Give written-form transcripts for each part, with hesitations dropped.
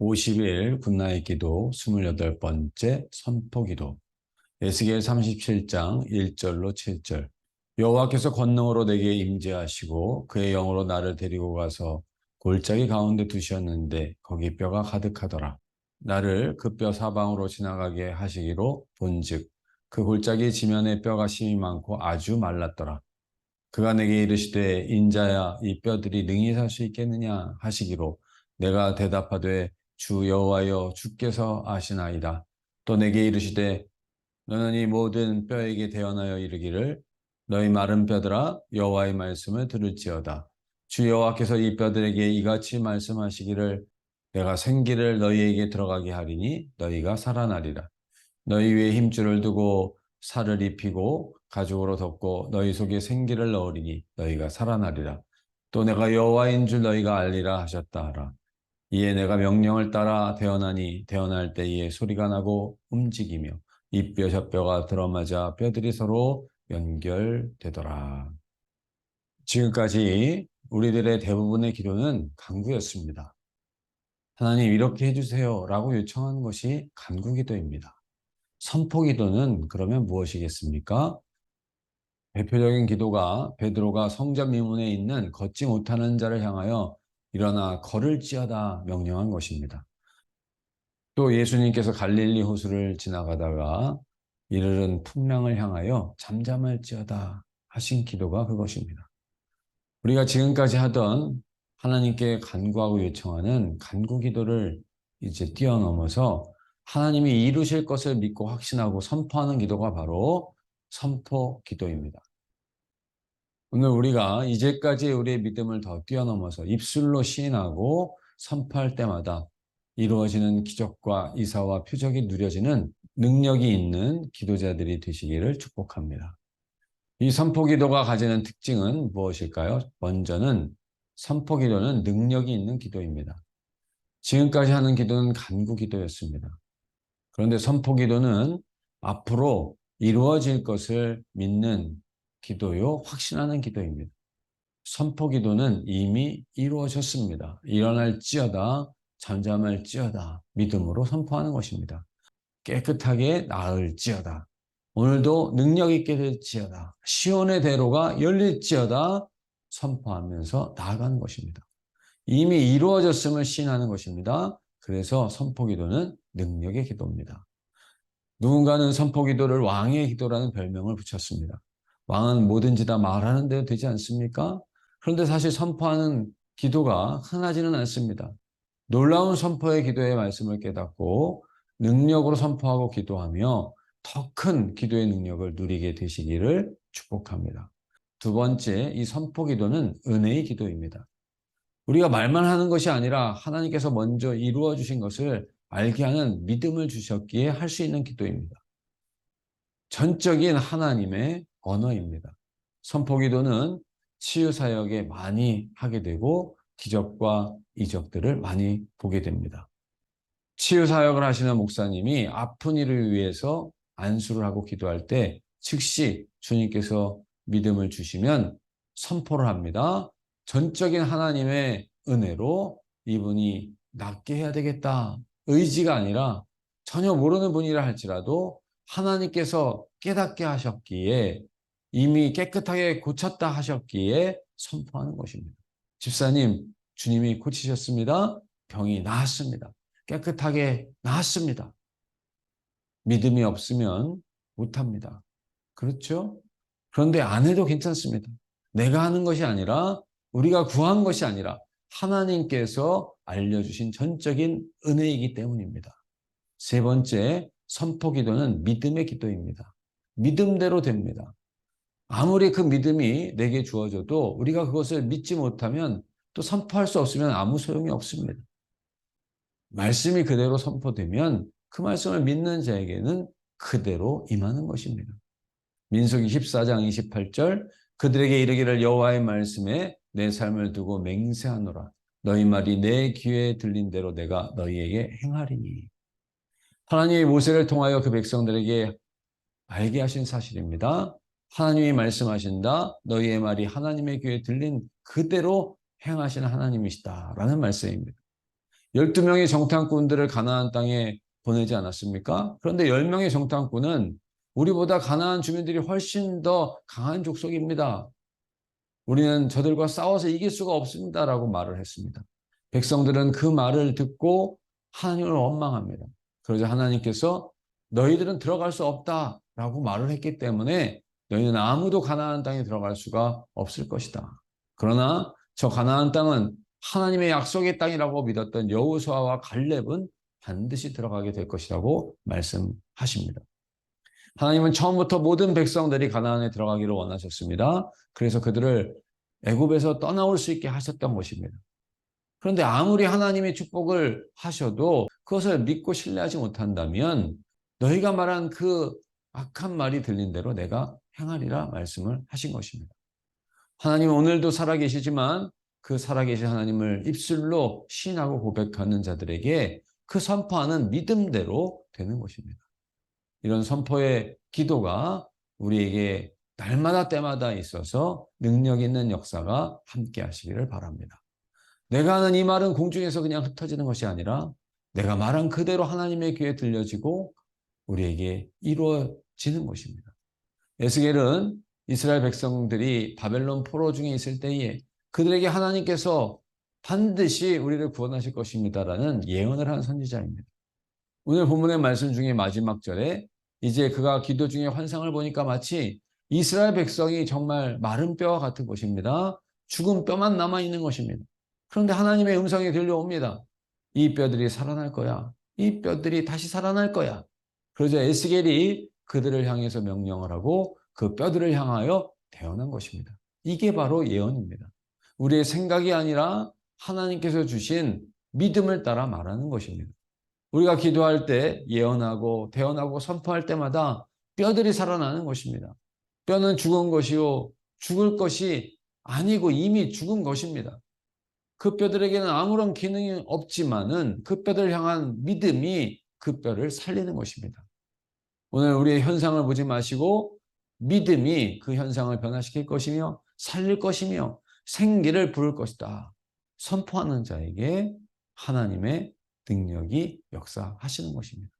50일 굿나잇 기도 28번째 선포기도. 에스겔 37장 1절로 7절. 여호와께서 권능으로 내게 임재하시고 그의 영으로 나를 데리고 가서 골짜기 가운데 두셨는데 거기 뼈가 가득하더라. 나를 그 뼈 사방으로 지나가게 하시기로 본즉 그 골짜기 지면에 뼈가 심이 많고 아주 말랐더라. 그가 내게 이르시되 인자야 이 뼈들이 능히 살 수 있겠느냐 하시기로 내가 대답하되 주 여호와여 주께서 아시나이다. 또 내게 이르시되 너는 이 모든 뼈에게 대언하여 이르기를 너희 마른 뼈들아 여호와의 말씀을 들을지어다. 주 여호와께서 이 뼈들에게 이같이 말씀하시기를 내가 생기를 너희에게 들어가게 하리니 너희가 살아나리라. 너희 위에 힘줄을 두고 살을 입히고 가죽으로 덮고 너희 속에 생기를 넣으리니 너희가 살아나리라. 또 내가 여호와인 줄 너희가 알리라 하셨다 하라. 이에 내가 명령을 따라 대언하니 대언할 때에 소리가 나고 움직이며 이 뼈 저 뼈가 들어맞아 뼈들이 서로 연결되더라. 지금까지 우리들의 대부분의 기도는 간구였습니다. 하나님 이렇게 해주세요 라고 요청하는 것이 간구기도입니다. 선포기도는 그러면 무엇이겠습니까? 대표적인 기도가 베드로가 성전 미문에 있는 걷지 못하는 자를 향하여 일어나 걸을지어다 명령한 것입니다. 또 예수님께서 갈릴리 호수를 지나가다가 이르른 풍랑을 향하여 잠잠할지어다 하신 기도가 그것입니다. 우리가 지금까지 하던 하나님께 간구하고 요청하는 간구 기도를 이제 뛰어넘어서 하나님이 이루실 것을 믿고 확신하고 선포하는 기도가 바로 선포 기도입니다. 오늘 우리가 이제까지 우리의 믿음을 더 뛰어넘어서 입술로 시인하고 선포할 때마다 이루어지는 기적과 이사와 표적이 누려지는 능력이 있는 기도자들이 되시기를 축복합니다. 이 선포기도가 가지는 특징은 무엇일까요? 먼저는 선포기도는 능력이 있는 기도입니다. 지금까지 하는 기도는 간구기도였습니다. 그런데 선포기도는 앞으로 이루어질 것을 믿는 기도요, 확신하는 기도입니다. 선포기도는 이미 이루어졌습니다. 일어날지어다, 잠잠할지어다, 믿음으로 선포하는 것입니다. 깨끗하게 나을지어다. 오늘도 능력 있게 될지어다. 시온의 대로가 열릴지어다. 선포하면서 나아가는 것입니다. 이미 이루어졌음을 시인하는 것입니다. 그래서 선포기도는 능력의 기도입니다. 누군가는 선포기도를 왕의 기도라는 별명을 붙였습니다. 왕은 뭐든지 다 말하는 대로 되지 않습니까? 그런데 사실 선포하는 기도가 흔하지는 않습니다. 놀라운 선포의 기도의 말씀을 깨닫고 능력으로 선포하고 기도하며 더 큰 기도의 능력을 누리게 되시기를 축복합니다. 두 번째, 이 선포 기도는 은혜의 기도입니다. 우리가 말만 하는 것이 아니라 하나님께서 먼저 이루어 주신 것을 알게 하는 믿음을 주셨기에 할 수 있는 기도입니다. 전적인 하나님의 언어입니다. 선포 기도는 치유 사역에 많이 하게 되고 기적과 이적들을 많이 보게 됩니다. 치유 사역을 하시는 목사님이 아픈 이를 위해서 안수를 하고 기도할 때 즉시 주님께서 믿음을 주시면 선포를 합니다. 전적인 하나님의 은혜로 이분이 낫게 해야 되겠다. 의지가 아니라 전혀 모르는 분이라 할지라도 하나님께서 깨닫게 하셨기에 이미 깨끗하게 고쳤다 하셨기에 선포하는 것입니다. 집사님, 주님이 고치셨습니다. 병이 나았습니다. 깨끗하게 나았습니다. 믿음이 없으면 못합니다. 그렇죠? 그런데 안 해도 괜찮습니다. 내가 하는 것이 아니라 우리가 구한 것이 아니라 하나님께서 알려주신 전적인 은혜이기 때문입니다. 세 번째, 선포기도는 믿음의 기도입니다. 믿음대로 됩니다. 아무리 그 믿음이 내게 주어져도 우리가 그것을 믿지 못하면 또 선포할 수 없으면 아무 소용이 없습니다. 말씀이 그대로 선포되면 그 말씀을 믿는 자에게는 그대로 임하는 것입니다. 민수기 14장 28절 그들에게 이르기를 여호와의 말씀에 내 삶을 두고 맹세하노라. 너희 말이 내 귀에 들린 대로 내가 너희에게 행하리니. 하나님이 모세를 통하여 그 백성들에게 알게 하신 사실입니다. 하나님이 말씀하신다. 너희의 말이 하나님의 귀에 들린 그대로 행하시는 하나님이시다라는 말씀입니다. 12명의 정탐꾼들을 가나안 땅에 보내지 않았습니까? 그런데 10명의 정탐꾼은 우리보다 가나안 주민들이 훨씬 더 강한 족속입니다. 우리는 저들과 싸워서 이길 수가 없습니다라고 말을 했습니다. 백성들은 그 말을 듣고 하나님을 원망합니다. 그러자 하나님께서 너희들은 들어갈 수 없다라고 말을 했기 때문에 너희는 아무도 가나안 땅에 들어갈 수가 없을 것이다. 그러나 저 가나안 땅은 하나님의 약속의 땅이라고 믿었던 여호수아와 갈렙은 반드시 들어가게 될 것이라고 말씀하십니다. 하나님은 처음부터 모든 백성들이 가나안에 들어가기를 원하셨습니다. 그래서 그들을 애굽에서 떠나올 수 있게 하셨던 것입니다. 그런데 아무리 하나님의 축복을 하셔도 그것을 믿고 신뢰하지 못한다면 너희가 말한 그 악한 말이 들린 대로 내가 행하리라 말씀을 하신 것입니다. 하나님은 오늘도 살아계시지만 그 살아계신 하나님을 입술로 시인하고 고백하는 자들에게 그 선포하는 믿음대로 되는 것입니다. 이런 선포의 기도가 우리에게 날마다 때마다 있어서 능력 있는 역사가 함께 하시기를 바랍니다. 내가 하는 이 말은 공중에서 그냥 흩어지는 것이 아니라 내가 말한 그대로 하나님의 귀에 들려지고 우리에게 이루어지는 것입니다. 에스겔은 이스라엘 백성들이 바벨론 포로 중에 있을 때에 그들에게 하나님께서 반드시 우리를 구원하실 것입니다라는 예언을 한 선지자입니다. 오늘 본문의 말씀 중에 마지막 절에 이제 그가 기도 중에 환상을 보니까 마치 이스라엘 백성이 정말 마른 뼈와 같은 것입니다. 죽은 뼈만 남아있는 것입니다. 그런데 하나님의 음성이 들려옵니다. 이 뼈들이 살아날 거야. 이 뼈들이 다시 살아날 거야. 그러자 에스겔이 그들을 향해서 명령을 하고 그 뼈들을 향하여 태어난 것입니다. 이게 바로 예언입니다. 우리의 생각이 아니라 하나님께서 주신 믿음을 따라 말하는 것입니다. 우리가 기도할 때 예언하고 태어나고 선포할 때마다 뼈들이 살아나는 것입니다. 뼈는 죽은 것이요 죽을 것이 아니고 이미 죽은 것입니다. 그 뼈들에게는 아무런 기능이 없지만은 그 뼈들을 향한 믿음이 그 뼈를 살리는 것입니다. 오늘 우리의 현상을 보지 마시고 믿음이 그 현상을 변화시킬 것이며 살릴 것이며 생기를 부를 것이다. 선포하는 자에게 하나님의 능력이 역사하시는 것입니다.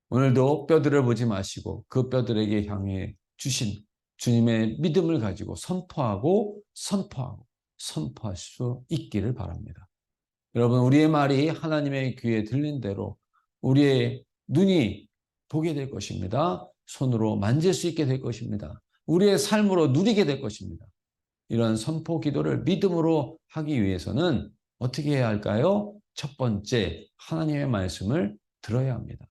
오늘도 뼈들을 보지 마시고 그 뼈들에게 향해 주신 주님의 믿음을 가지고 선포할 수 있기를 바랍니다. 여러분, 우리의 말이 하나님의 귀에 들린 대로 우리의 눈이 보게 될 것입니다. 손으로 만질 수 있게 될 것입니다. 우리의 삶으로 누리게 될 것입니다. 이런 선포 기도를 믿음으로 하기 위해서는 어떻게 해야 할까요? 첫 번째, 하나님의 말씀을 들어야 합니다.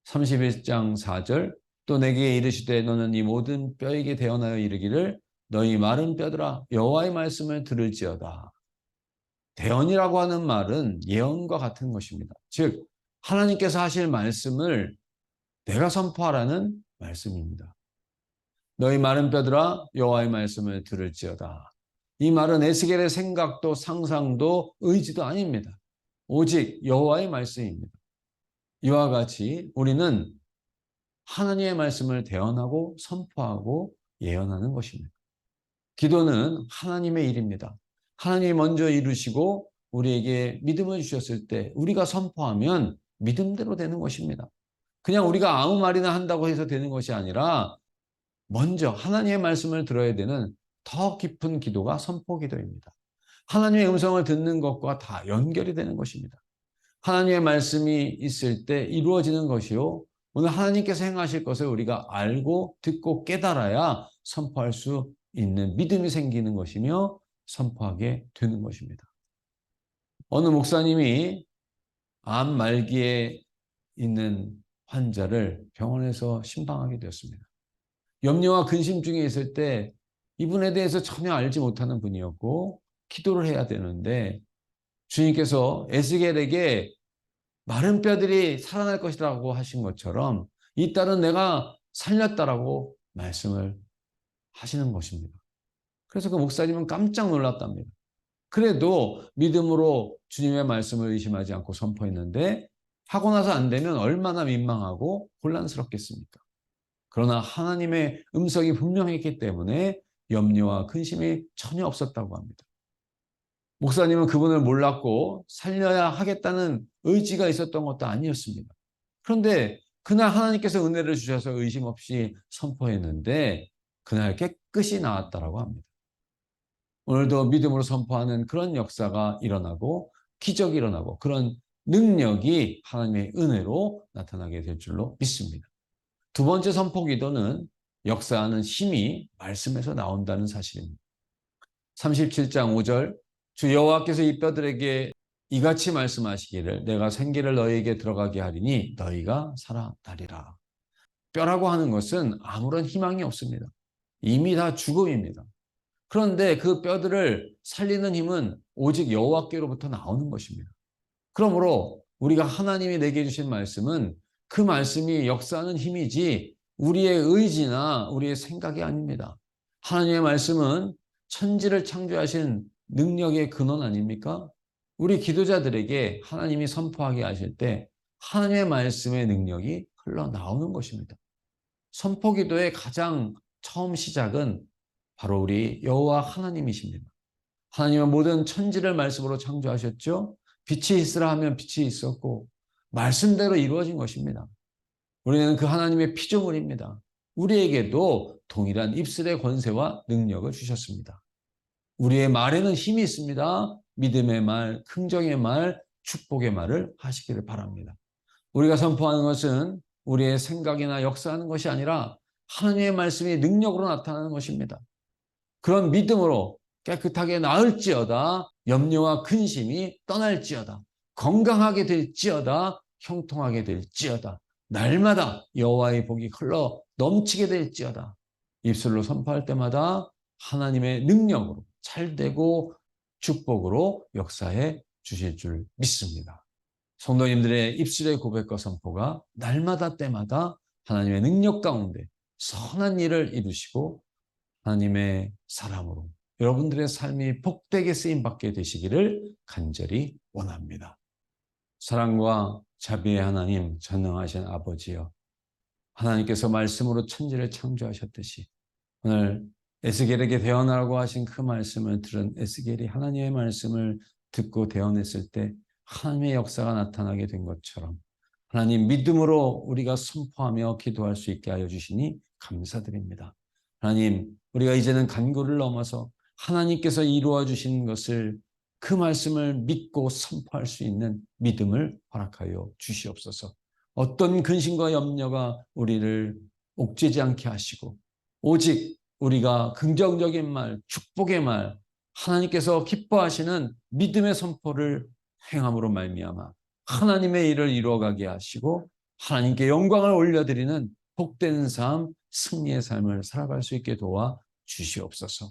31장 4절, 또 내게 이르시되 너는 이 모든 뼈에게 대언하여 이르기를 너희 마른 뼈들아 여호와의 말씀을 들을지어다. 대언이라고 하는 말은 예언과 같은 것입니다. 즉 하나님께서 하실 말씀을 내가 선포하라는 말씀입니다. 너희 마른 뼈들아 여호와의 말씀을 들을지어다. 이 말은 에스겔의 생각도 상상도 의지도 아닙니다. 오직 여호와의 말씀입니다. 이와 같이 우리는 하나님의 말씀을 대언하고 선포하고 예언하는 것입니다. 기도는 하나님의 일입니다. 하나님이 먼저 이루시고 우리에게 믿음을 주셨을 때 우리가 선포하면 믿음대로 되는 것입니다. 그냥 우리가 아무 말이나 한다고 해서 되는 것이 아니라 먼저 하나님의 말씀을 들어야 되는 더 깊은 기도가 선포 기도입니다. 하나님의 음성을 듣는 것과 다 연결이 되는 것입니다. 하나님의 말씀이 있을 때 이루어지는 것이요. 오늘 하나님께서 행하실 것을 우리가 알고 듣고 깨달아야 선포할 수 있는 믿음이 생기는 것이며 선포하게 되는 것입니다. 어느 목사님이 암 말기에 있는 환자를 병원에서 신방하게 되었습니다. 염려와 근심 중에 있을 때 이분에 대해서 전혀 알지 못하는 분이었고 기도를 해야 되는데 주님께서 에스겔에게 마른 뼈들이 살아날 것이라고 하신 것처럼 이 딸은 내가 살렸다라고 말씀을 하시는 것입니다. 그래서 그 목사님은 깜짝 놀랐답니다. 그래도 믿음으로 주님의 말씀을 의심하지 않고 선포했는데 하고 나서 안 되면 얼마나 민망하고 혼란스럽겠습니까? 그러나 하나님의 음성이 분명했기 때문에 염려와 근심이 전혀 없었다고 합니다. 목사님은 그분을 몰랐고 살려야 하겠다는 의지가 있었던 것도 아니었습니다. 그런데 그날 하나님께서 은혜를 주셔서 의심 없이 선포했는데 그날 깨끗이 나았다라고 합니다. 오늘도 믿음으로 선포하는 그런 역사가 일어나고 기적이 일어나고 그런 능력이 하나님의 은혜로 나타나게 될 줄로 믿습니다. 두 번째 선포 기도는 역사하는 힘이 말씀에서 나온다는 사실입니다. 37장 5절 주 여호와께서 이 뼈들에게 이같이 말씀하시기를 내가 생기를 너희에게 들어가게 하리니 너희가 살아나리라. 뼈라고 하는 것은 아무런 희망이 없습니다. 이미 다 죽음입니다. 그런데 그 뼈들을 살리는 힘은 오직 여호와께로부터 나오는 것입니다. 그러므로 우리가 하나님이 내게 주신 말씀은 그 말씀이 역사하는 힘이지 우리의 의지나 우리의 생각이 아닙니다. 하나님의 말씀은 천지를 창조하신 능력의 근원 아닙니까? 우리 기도자들에게 하나님이 선포하게 하실 때 하나님의 말씀의 능력이 흘러나오는 것입니다. 선포기도의 가장 처음 시작은 바로 우리 여호와 하나님이십니다. 하나님은 모든 천지를 말씀으로 창조하셨죠. 빛이 있으라 하면 빛이 있었고 말씀대로 이루어진 것입니다. 우리는 그 하나님의 피조물입니다. 우리에게도 동일한 입술의 권세와 능력을 주셨습니다. 우리의 말에는 힘이 있습니다. 믿음의 말, 긍정의 말, 축복의 말을 하시기를 바랍니다. 우리가 선포하는 것은 우리의 생각이나 역사하는 것이 아니라 하나님의 말씀이 능력으로 나타나는 것입니다. 그런 믿음으로 깨끗하게 나을지어다, 염려와 근심이 떠날지어다, 건강하게 될지어다, 형통하게 될지어다, 날마다 여호와의 복이 흘러 넘치게 될지어다. 입술로 선포할 때마다 하나님의 능력으로 잘되고 축복으로 역사해 주실 줄 믿습니다. 성도님들의 입술의 고백과 선포가 날마다 때마다 하나님의 능력 가운데 선한 일을 이루시고 하나님의 사람으로 여러분들의 삶이 복되게 쓰임받게 되시기를 간절히 원합니다. 사랑과 자비의 하나님, 전능하신 아버지여, 하나님께서 말씀으로 천지를 창조하셨듯이 오늘 에스겔에게 대언하라고 하신 그 말씀을 들은 에스겔이 하나님의 말씀을 듣고 대언했을 때 하나님의 역사가 나타나게 된 것처럼 하나님 믿음으로 우리가 선포하며 기도할 수 있게 하여 주시니 감사드립니다. 하나님, 우리가 이제는 간구를 넘어서 하나님께서 이루어 주신 것을 그 말씀을 믿고 선포할 수 있는 믿음을 허락하여 주시옵소서. 어떤 근심과 염려가 우리를 옥죄지 않게 하시고 오직 우리가 긍정적인 말, 축복의 말, 하나님께서 기뻐하시는 믿음의 선포를 행함으로 말미암아 하나님의 일을 이루어가게 하시고 하나님께 영광을 올려드리는 복된 삶, 승리의 삶을 살아갈 수 있게 도와 주시옵소서.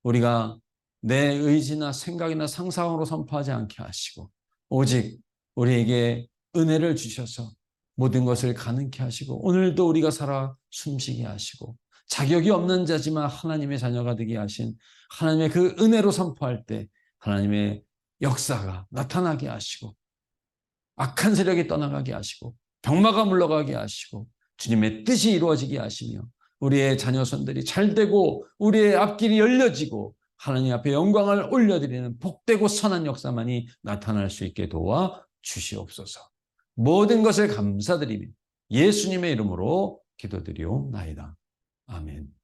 우리가 내 의지나 생각이나 상상으로 선포하지 않게 하시고 오직 우리에게 은혜를 주셔서 모든 것을 가능케 하시고 오늘도 우리가 살아 숨쉬게 하시고 자격이 없는 자지만 하나님의 자녀가 되게 하신 하나님의 그 은혜로 선포할 때 하나님의 역사가 나타나게 하시고 악한 세력이 떠나가게 하시고 병마가 물러가게 하시고 주님의 뜻이 이루어지게 하시며 우리의 자녀손들이 잘되고 우리의 앞길이 열려지고 하나님 앞에 영광을 올려드리는 복되고 선한 역사만이 나타날 수 있게 도와 주시옵소서. 모든 것을 감사드리며 예수님의 이름으로 기도드리옵나이다. 아멘.